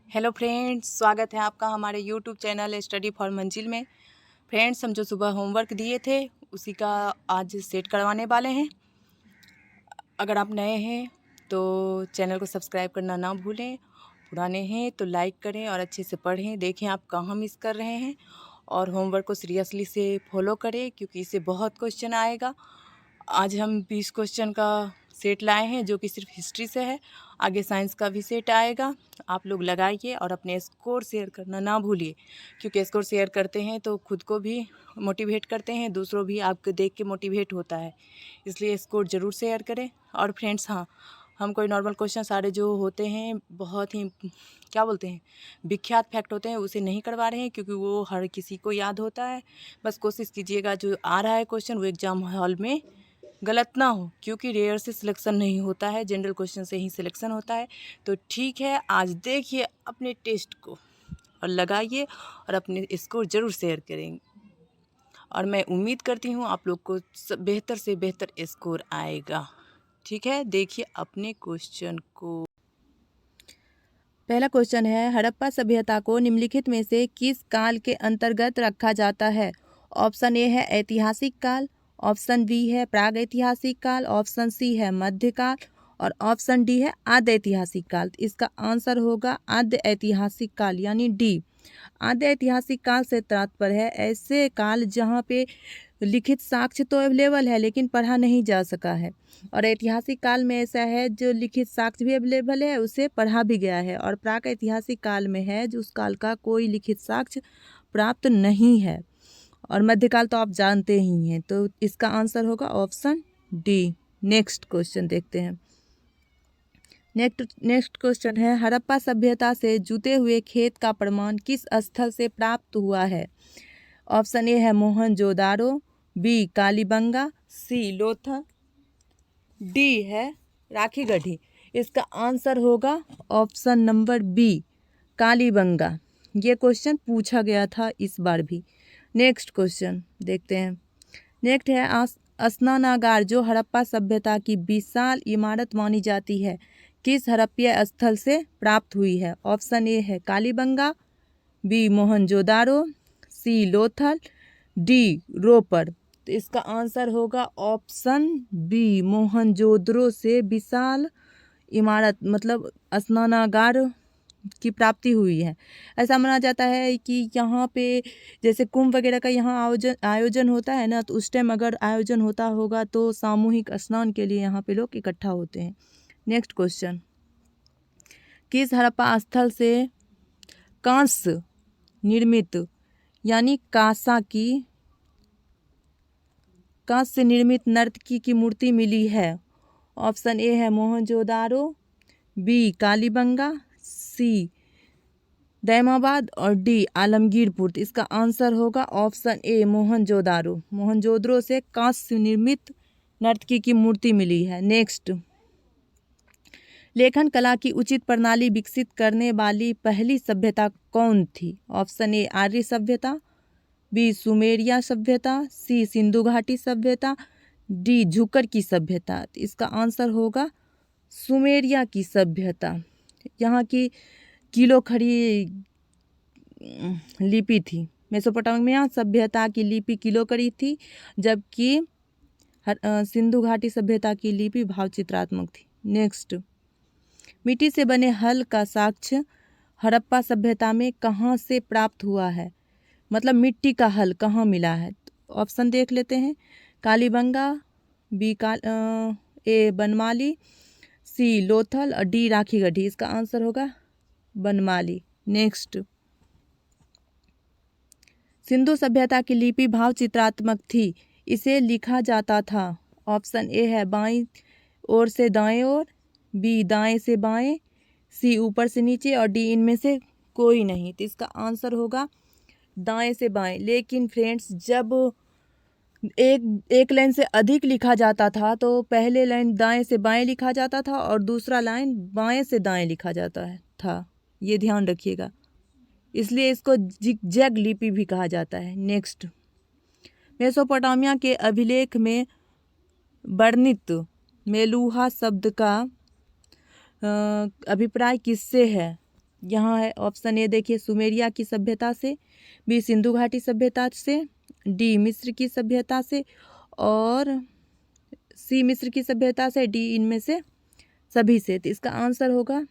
Hello friends, स्वागत है आपका हमारे यूट्यूब चैनल स्टडी फॉर मंजिल में। फ्रेंड्स, हम जो सुबह होमवर्क दिए थे उसी का आज सेट करवाने वाले हैं। अगर आप नए हैं तो चैनल को सब्सक्राइब करना ना भूलें, पुराने हैं तो लाइक करें और अच्छे से पढ़ें, देखें आप कहाँ मिस कर रहे हैं और होमवर्क को सीरियसली से फॉलो करें क्योंकि इससे बहुत क्वेश्चन आएगा। आज हम 20 क्वेश्चन का सेट लाए हैं जो कि सिर्फ हिस्ट्री से है। आगे साइंस का भी सेट आएगा। आप लोग लगाइए और अपने स्कोर शेयर करना ना भूलिए, क्योंकि स्कोर शेयर करते हैं तो खुद को भी मोटिवेट करते हैं, दूसरों भी आपको देख के मोटिवेट होता है, इसलिए स्कोर ज़रूर शेयर करें। और फ्रेंड्स, हाँ, हम कोई नॉर्मल क्वेश्चन सारे जो होते हैं बहुत ही क्या बोलते हैं विख्यात फैक्ट होते हैं उसे नहीं करवा रहे हैं, क्योंकि वो हर किसी को याद होता है। बस कोशिश कीजिएगा जो आ रहा है क्वेश्चन वो एग्ज़ाम हॉल में गलत ना हो, क्योंकि रेयर से सिलेक्शन नहीं होता है, जनरल क्वेश्चन से ही सिलेक्शन होता है। तो ठीक है, आज देखिए अपने टेस्ट को और लगाइए और अपने स्कोर ज़रूर शेयर करेंगे और मैं उम्मीद करती हूँ आप लोग को बेहतर से बेहतर स्कोर आएगा। ठीक है, देखिए अपने क्वेश्चन को। पहला क्वेश्चन है, हड़प्पा सभ्यता को निम्नलिखित में से किस काल के अंतर्गत रखा जाता है? ऑप्शन ए है ऐतिहासिक काल, ऑप्शन बी है प्राग ऐतिहासिक काल, ऑप्शन सी है मध्यकाल और ऑप्शन डी है आद्य ऐतिहासिक काल। इसका आंसर होगा आद्य ऐतिहासिक काल यानी डी। आद्य ऐतिहासिक काल से तात्पर्य है ऐसे काल जहाँ पे लिखित साक्ष्य तो अवेलेबल है लेकिन पढ़ा नहीं जा सका है, और ऐतिहासिक काल में ऐसा है जो लिखित साक्ष्य भी अवेलेबल है, उसे पढ़ा भी गया है। और प्राक ऐतिहासिक काल में है जो उस काल का कोई लिखित साक्ष्य प्राप्त नहीं है। और मध्यकाल तो आप जानते ही हैं, तो इसका आंसर होगा ऑप्शन डी। नेक्स्ट क्वेश्चन देखते हैं। नेक्स्ट क्वेश्चन है, हड़प्पा सभ्यता से जुते हुए खेत का प्रमाण किस स्थल से प्राप्त हुआ है? ऑप्शन ए है मोहनजोदारो, बी कालीबंगा, सी लोथल, डी है राखीगढ़ी। इसका आंसर होगा ऑप्शन नंबर बी कालीबंगा। ये क्वेश्चन पूछा गया था इस बार भी। नेक्स्ट क्वेश्चन देखते हैं। नेक्स्ट है, स्नानागार जो हड़प्पा सभ्यता की विशाल इमारत मानी जाती है किस हड़प्पीय स्थल से प्राप्त हुई है? ऑप्शन ए है कालीबंगा, बी मोहनजोदारो, सी लोथल, डी रोपर। तो इसका आंसर होगा ऑप्शन बी मोहनजोदड़ो से विशाल इमारत मतलब स्नानागार की प्राप्ति हुई है। ऐसा माना जाता है कि यहाँ पे जैसे कुंभ वगैरह का यहाँ आयोजन होता है ना, तो उस टाइम अगर आयोजन होता होगा तो सामूहिक स्नान के लिए यहाँ पे लोग इकट्ठा होते हैं। नेक्स्ट क्वेश्चन, किस हड़प्पा स्थल से कांस्य निर्मित यानी कांस्य से निर्मित नर्तकी की मूर्ति मिली है? ऑप्शन ए है मोहनजोदारो, बी कालीबंगा, सी दैमाबाद और डी आलमगीरपुर। तो इसका आंसर होगा ऑप्शन ए मोहनजोदारो। मोहनजोदड़ो से कांस्य निर्मित नर्तकी की मूर्ति मिली है। नेक्स्ट, लेखन कला की उचित प्रणाली विकसित करने वाली पहली सभ्यता कौन थी? ऑप्शन ए आर्य सभ्यता, बी सुमेरिया सभ्यता, सी सिंधु घाटी सभ्यता, डी झुकर की सभ्यता। तो इसका आंसर होगा सुमेरिया की सभ्यता। यहाँ की किलो खड़ी लिपि थी। मेसोपोटामिया सभ्यता की लिपि किलो खड़ी थी, जबकि सिंधु घाटी सभ्यता की लिपि भावचित्रात्मक थी। नेक्स्ट, मिट्टी से बने हल का साक्ष्य हड़प्पा सभ्यता में कहाँ से प्राप्त हुआ है? मतलब मिट्टी का हल कहाँ मिला है? ऑप्शन देख लेते हैं। कालीबंगा, बी ए बनमाली, सी लोथल और डी राखीगढ़ी। इसका आंसर होगा बनमाली। नेक्स्ट, सिंधु सभ्यता की लिपि भाव चित्रात्मक थी, इसे लिखा जाता था। ऑप्शन ए है बाईं ओर से दाएं ओर, बी दाएं से बाएं, सी ऊपर से नीचे और डी इनमें से कोई नहीं। तो इसका आंसर होगा दाएं से बाएं। लेकिन फ्रेंड्स, जब एक लाइन से अधिक लिखा जाता था तो पहले लाइन दाएं से बाएं लिखा जाता था और दूसरा लाइन बाएं से दाएं लिखा जाता था। ये ध्यान रखिएगा, इसलिए इसको जिगजैग लिपि भी कहा जाता है। नेक्स्ट, मेसोपोटामिया के अभिलेख में वर्णित मेलुहा शब्द का अभिप्राय किससे है? यहाँ है ऑप्शन ए देखिए सुमेरिया की सभ्यता से, बी सिंधु घाटी सभ्यता से, डी मिस्र की सभ्यता से और सी मिस्र की सभ्यता से, डी इनमें से सभी से। तो इसका आंसर होगा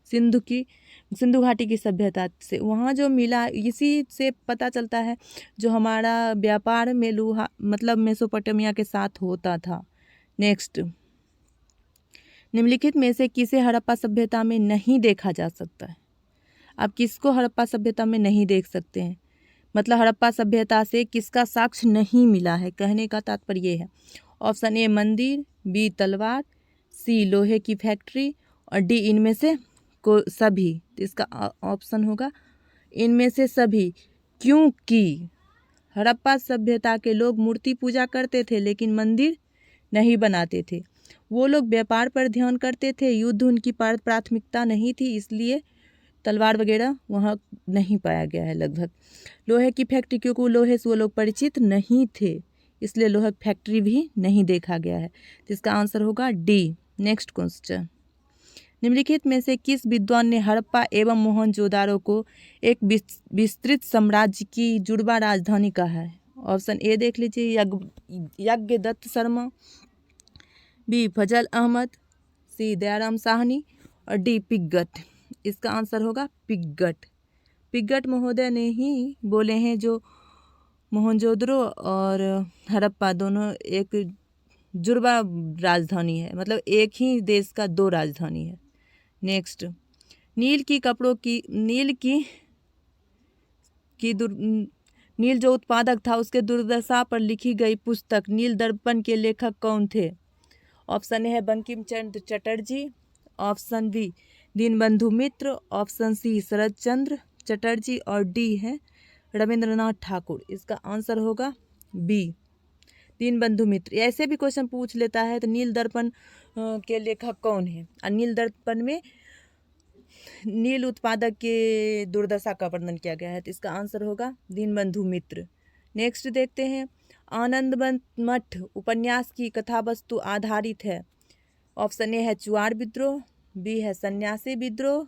सिंधु घाटी की सभ्यता से। वहाँ जो मिला, इसी से पता चलता है जो हमारा व्यापार मेलुहा मतलब मेसोपोटामिया के साथ होता था। नेक्स्ट, निम्नलिखित में से किसे हड़प्पा सभ्यता में नहीं देखा जा सकता है? आप किसको हड़प्पा सभ्यता में नहीं देख सकते हैं, मतलब हड़प्पा सभ्यता से किसका साक्ष्य नहीं मिला है, कहने का तात्पर्य ये है। ऑप्शन ए मंदिर, बी तलवार, सी लोहे की फैक्ट्री और डी इनमें से को सभी। तो इसका ऑप्शन होगा इनमें से सभी, क्योंकि हड़प्पा सभ्यता के लोग मूर्ति पूजा करते थे लेकिन मंदिर नहीं बनाते थे। वो लोग व्यापार पर ध्यान करते थे, युद्ध उनकी प्राथमिकता नहीं थी, इसलिए तलवार वगैरह वहाँ नहीं पाया गया है लगभग। लोहे की फैक्ट्री, क्योंकि लोहे से वो लोग परिचित नहीं थे, इसलिए लोहे की फैक्ट्री भी नहीं देखा गया है। तो इसका आंसर होगा डी। नेक्स्ट क्वेश्चन, निम्नलिखित में से किस विद्वान ने हड़प्पा एवं मोहनजोदारो को एक विस्तृत साम्राज्य की जुड़वा राजधानी कहा है? ऑप्शन ए देख लीजिए यज्ञदत्त शर्मा, बी फजल अहमद, सी दयाराम साहनी और डी पिग्गट। इसका आंसर होगा पिग्गट। पिग्गट महोदय ने ही बोले हैं जो मोहनजोदड़ो और हड़प्पा दोनों एक जुड़वा राजधानी है, मतलब एक ही देश का दो राजधानी है। नेक्स्ट, नील जो उत्पादक था उसके दुर्दशा पर लिखी गई पुस्तक नील दर्पण के लेखक कौन थे? ऑप्शन ए है बंकिम चंद्र चटर्जी, ऑप्शन बी दीनबंधु मित्र, ऑप्शन सी शरद चंद्र चटर्जी और डी है रविंद्रनाथ ठाकुर। इसका आंसर होगा बी दीनबंधु मित्र। ऐसे भी क्वेश्चन पूछ लेता है तो नील दर्पण के लेखक कौन है, और नील दर्पण में नील उत्पादक के दुर्दशा का वर्णन किया गया है, तो इसका आंसर होगा दीनबंधु मित्र। नेक्स्ट देखते हैं, आनंद मठ उपन्यास की कथा वस्तु आधारित है। ऑप्शन ए है चुआड़ विद्रोह, बी है सन्यासी विद्रोह,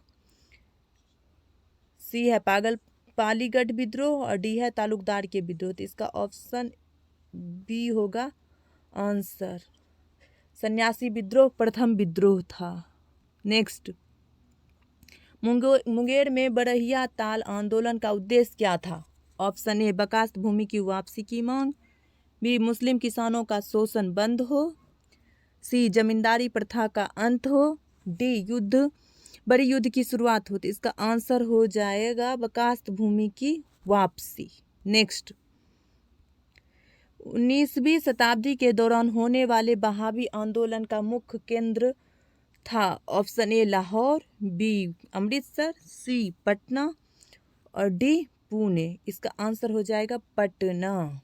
सी है पालीगढ़ विद्रोह और डी है तालुकदार के विद्रोह। तो इसका ऑप्शन बी होगा आंसर। सन्यासी विद्रोह प्रथम विद्रोह था। नेक्स्ट, मुंगेर में बरहिया ताल आंदोलन का उद्देश्य क्या था? ऑप्शन ए बकास्त भूमि की वापसी की मांग, बी मुस्लिम किसानों का शोषण बंद हो, सी जमींदारी प्रथा का अंत हो, डी बड़ी युद्ध की शुरुआत हो। तो इसका आंसर हो जाएगा बकास्त भूमि की वापसी। नेक्स्ट, 19वीं शताब्दी के दौरान होने वाले बहावी आंदोलन का मुख्य केंद्र था। Option A Lahore, B Amritsar, C Patna और डी पुणे। इसका आंसर हो जाएगा पटना।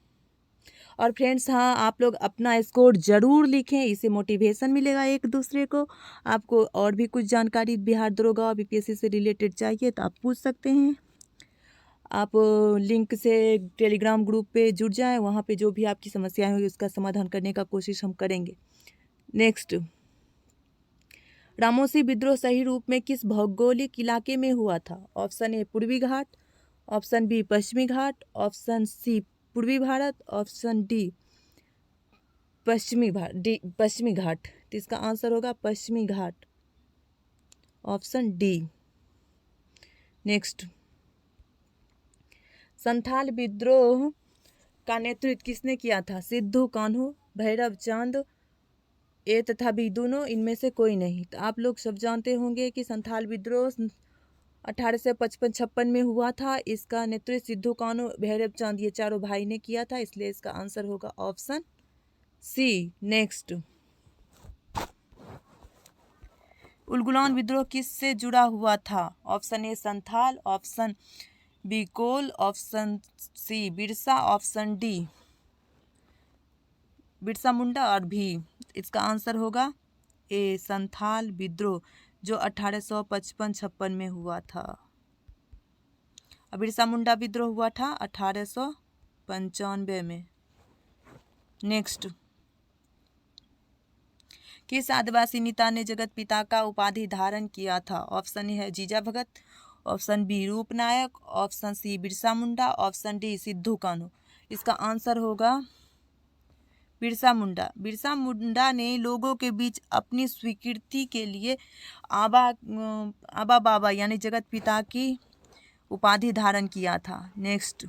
और फ्रेंड्स हाँ, आप लोग अपना स्कोर ज़रूर लिखें, इससे मोटिवेशन मिलेगा एक दूसरे को। आपको और भी कुछ जानकारी बिहार दरोगा और बीपीएससी से रिलेटेड चाहिए तो आप पूछ सकते हैं। आप लिंक से टेलीग्राम ग्रुप पे जुड़ जाएं, वहाँ पे जो भी आपकी समस्याएं होंगी उसका समाधान करने का कोशिश हम करेंगे। नेक्स्ट, रामोसी विद्रोह सही रूप में किस भौगोलिक इलाके में हुआ था? ऑप्शन ए पूर्वी घाट, ऑप्शन बी पश्चिमी घाट, ऑप्शन सी पूर्वी भारत, ऑप्शन डी पश्चिमी घाट। तो इसका आंसर होगा पश्चिमी घाट, ऑप्शन डी। नेक्स्ट, संथाल विद्रोह का नेतृत्व किसने किया था? सिद्धू कान्हू, भैरव चांद, ए तथा बी दोनों, इनमें से कोई नहीं। तो आप लोग सब जानते होंगे कि संथाल विद्रोह 1855-56 में हुआ था। इसका नेतृत्व सिद्धू कान्हू, भैरव चांद ये चारों भाई ने किया था, इसलिए इसका आंसर होगा ऑप्शन सी। नेक्स्ट, उलगुलान विद्रोह किससे जुड़ा हुआ था? Option A Santhal, option B Kol, option C Birsa, option D Birsa Munda और भी। इसका आंसर होगा ए संथाल विद्रोह जो 1855-56 में हुआ था। बिरसा मुंडा विद्रोह हुआ था 1895 में। नेक्स्ट, किस आदिवासी नेता ने जगत पिता का उपाधि धारण किया था? ऑप्शन ए है जीजा भगत, ऑप्शन बी रूप नायक, option C Birsa Munda, option D Sidhu Kanhu. इसका आंसर होगा बिरसा मुंडा। बिरसा मुंडा ने लोगों के बीच अपनी स्वीकृति के लिए आबा बाबा यानी जगत पिता की उपाधि धारण किया था। नेक्स्ट,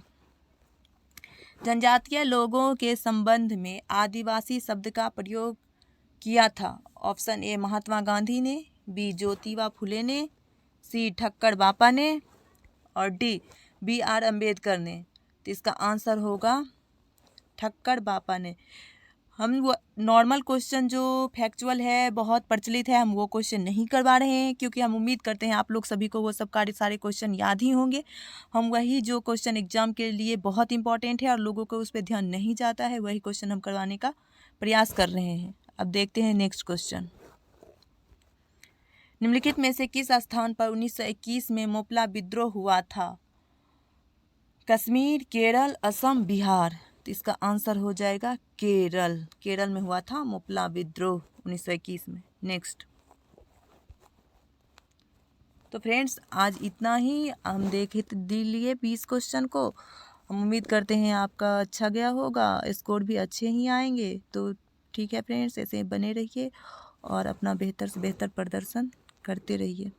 जनजातीय लोगों के संबंध में आदिवासी शब्द का प्रयोग किया था? ऑप्शन ए महात्मा गांधी ने, बी ज्योतिबा फुले ने, सी ठक्कर बापा ने और डी BR अम्बेडकर ने। तो इसका आंसर होगा ठक्कर बापा ने। हम वो नॉर्मल क्वेश्चन जो फैक्चुअल है बहुत प्रचलित है, हम वो क्वेश्चन नहीं करवा रहे हैं क्योंकि हम उम्मीद करते हैं आप लोग सभी को वो सब सारे क्वेश्चन याद ही होंगे। हम वही जो क्वेश्चन एग्जाम के लिए बहुत इंपॉर्टेंट है और लोगों को उस पर ध्यान नहीं जाता है, वही क्वेश्चन हम करवाने का प्रयास कर रहे हैं। अब देखते हैं नेक्स्ट क्वेश्चन। निम्नलिखित में से किस स्थान पर 1921 में मोपला विद्रोह हुआ था? कश्मीर, केरल, असम, बिहार। तो इसका आंसर हो जाएगा केरल। केरल में हुआ था मोपला विद्रोह 1921 में। नेक्स्ट, तो फ्रेंड्स आज इतना ही हम देखे लिए 20 क्वेश्चन को। हम उम्मीद करते हैं आपका अच्छा गया होगा, स्कोर भी अच्छे ही आएंगे। तो ठीक है फ्रेंड्स, ऐसे बने रहिए और अपना बेहतर से बेहतर प्रदर्शन करते रहिए।